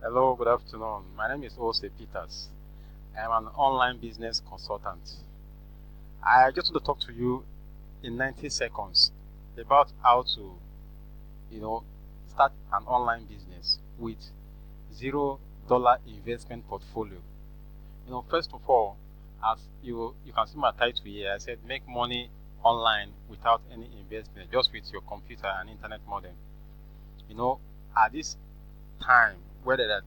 Hello, good afternoon. My name is Ose Peters. I am an online business consultant. I just want to talk to you in 90 seconds about how to, you know, start an online business with $0 investment portfolio. First of all, as you can see my title here, I said make money online without any investment, just with your computer and internet modem. At this time where there are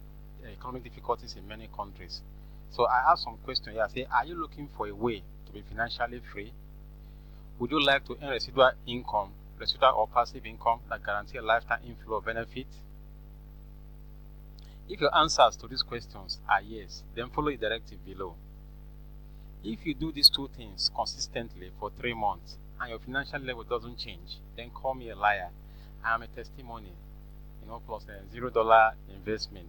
economic difficulties in many countries. So I have some questions here. I say, are you looking for a way to be financially free? Would you like to earn residual or passive income that guarantee a lifetime inflow of benefit? If your answers to these questions are yes, then follow the directive below. If you do these two things consistently for 3 months and your financial level doesn't change, then call me a liar. I am a testimony, plus a $0 investment.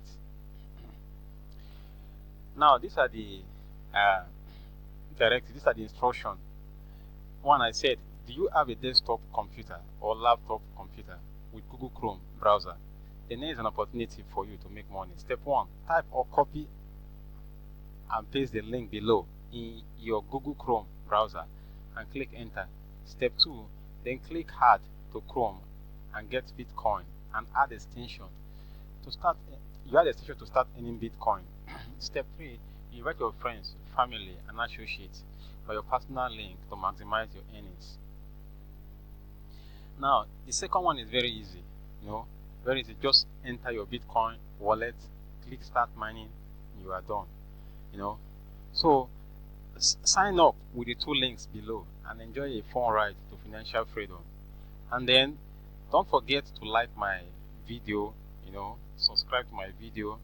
Now, these are the directives, these are the instructions. One, I said, do you have a desktop computer or laptop computer with Google Chrome browser? Then there is an opportunity for you to make money. Step 1, type or copy and paste the link below in your Google Chrome browser and click enter. Step 2, then click add to Chrome and get Bitcoin and add extension to start. You add extension to start earning Bitcoin. Step 3, you invite your friends, family, and associates by your personal link to maximize your earnings. Now, the second one is very easy. Very easy. Just enter your Bitcoin wallet, click start mining, you are done. So sign up with the 2 links below and enjoy a fun ride to financial freedom. And then don't forget to like my video, subscribe to my video.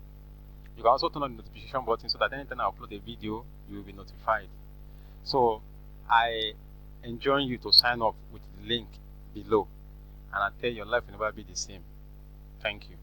You can also turn on the notification button so that anytime I upload a video, you will be notified. So I enjoin you to sign up with the link below, and I tell you, your life will never be the same. Thank you.